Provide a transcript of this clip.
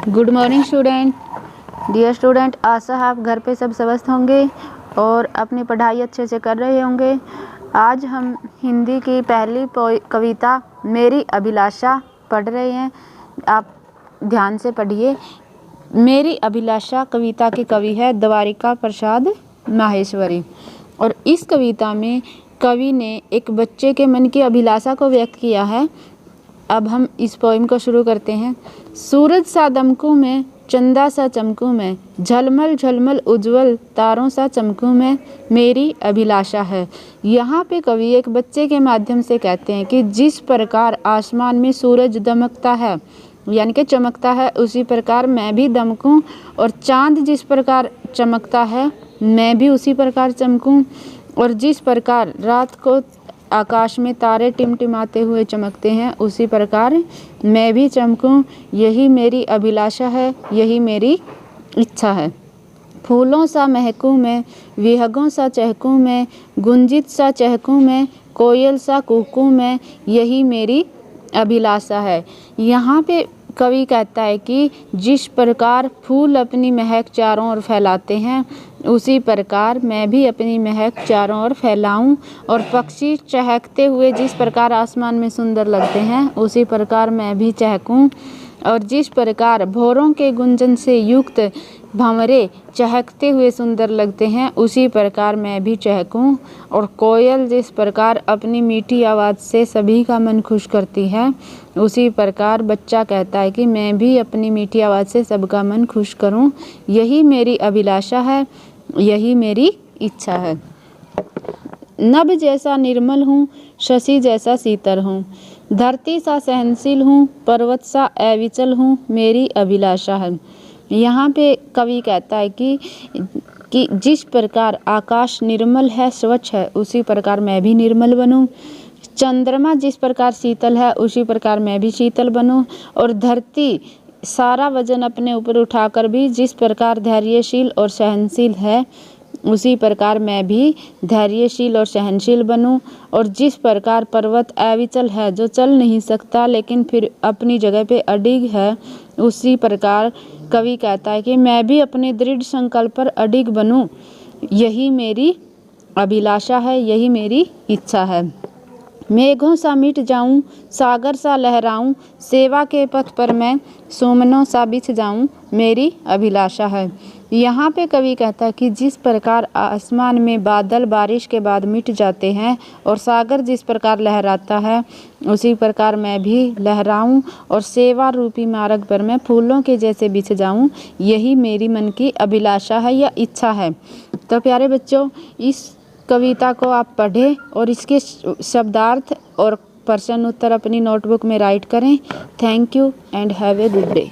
Good morning student. Dear student, आशा आप घर पे सब स्वस्थ होंगे और अपनी पढ़ाई अच्छे से कर रहे होंगे। आज हम हिंदी की पहली कविता मेरी अभिलाषा पढ़ रहे हैं। आप ध्यान से पढ़िए। मेरी अभिलाषा कविता के कवि है द्वारिका प्रसाद माहेश्वरी और इस कविता में कवि ने एक बच्चे के मन की अभिलाषा को व्यक्त किया है। अब हम इस पोइम को शुरू करते हैं। सूरज सा दमकूं मैं, चंदा सा चमकूं मैं, झलमल झलमल उज्जवल तारों सा चमकूं मैं, मेरी अभिलाषा है। यहाँ पे कवि एक बच्चे के माध्यम से कहते हैं कि जिस प्रकार आसमान में सूरज दमकता है यानी कि चमकता है, उसी प्रकार मैं भी दमकूं और चांद जिस प्रकार चमकता है मैं भी उसी प्रकार चमकूं और जिस प्रकार रात को आकाश में तारे टिमटिमाते हुए चमकते हैं उसी प्रकार मैं भी चमकूं। यही मेरी अभिलाषा है, यही मेरी इच्छा है। फूलों सा महकूं मैं, विहगों सा चहकूं मैं, गुंजित सा चहकूं मैं, कोयल सा कुहकूं मैं, यही मेरी अभिलाषा है। यहाँ पे कवि कहता है कि जिस प्रकार फूल अपनी महक चारों ओर फैलाते हैं उसी प्रकार मैं भी अपनी महक चारों ओर फैलाऊं और पक्षी चहकते हुए जिस प्रकार आसमान में सुंदर लगते हैं उसी प्रकार मैं भी चहकूं और जिस प्रकार भौरों के गुंजन से युक्त भंवरे चहकते हुए सुंदर लगते हैं उसी प्रकार मैं भी चहकूं और कोयल जिस प्रकार अपनी मीठी आवाज़ से सभी का मन खुश करती है उसी प्रकार बच्चा कहता है कि मैं भी अपनी मीठी आवाज़ से सबका मन खुश करूं। यही मेरी अभिलाषा है, यही मेरी इच्छा है। नभ जैसा निर्मल हूँ, शशि जैसा शीतल हूँ, धरती सा सहनशील हूँ, पर्वत सा अविचल हूँ, मेरी अभिलाषा है। यहाँ पे कवि कहता है कि जिस प्रकार आकाश निर्मल है, स्वच्छ है, उसी प्रकार मैं भी निर्मल बनूं। चंद्रमा जिस प्रकार शीतल है उसी प्रकार मैं भी शीतल बनूं और धरती सारा वजन अपने ऊपर उठाकर भी जिस प्रकार धैर्यशील और सहनशील है उसी प्रकार मैं भी धैर्यशील और सहनशील बनूं और जिस प्रकार पर्वत अविचल है, जो चल नहीं सकता लेकिन फिर अपनी जगह पे अडिग है, उसी प्रकार कवि कहता है कि मैं भी अपने दृढ़ संकल्प पर अडिग बनूं। यही मेरी अभिलाषा है, यही मेरी इच्छा है। मेघों सा मिट जाऊं, सागर सा लहराऊं, सेवा के पथ पर मैं सुमनों सा बिछ जाऊं, मेरी अभिलाषा है। यहाँ पे कवि कहता है कि जिस प्रकार आसमान में बादल बारिश के बाद मिट जाते हैं और सागर जिस प्रकार लहराता है उसी प्रकार मैं भी लहराऊं और सेवा रूपी मार्ग पर मैं फूलों के जैसे बिछ जाऊं। यही मेरी मन की अभिलाषा है या इच्छा है। तो प्यारे बच्चों, इस कविता को आप पढ़ें और इसके शब्दार्थ और प्रश्न उत्तर अपनी नोटबुक में राइट करें। Thank you and have a good day.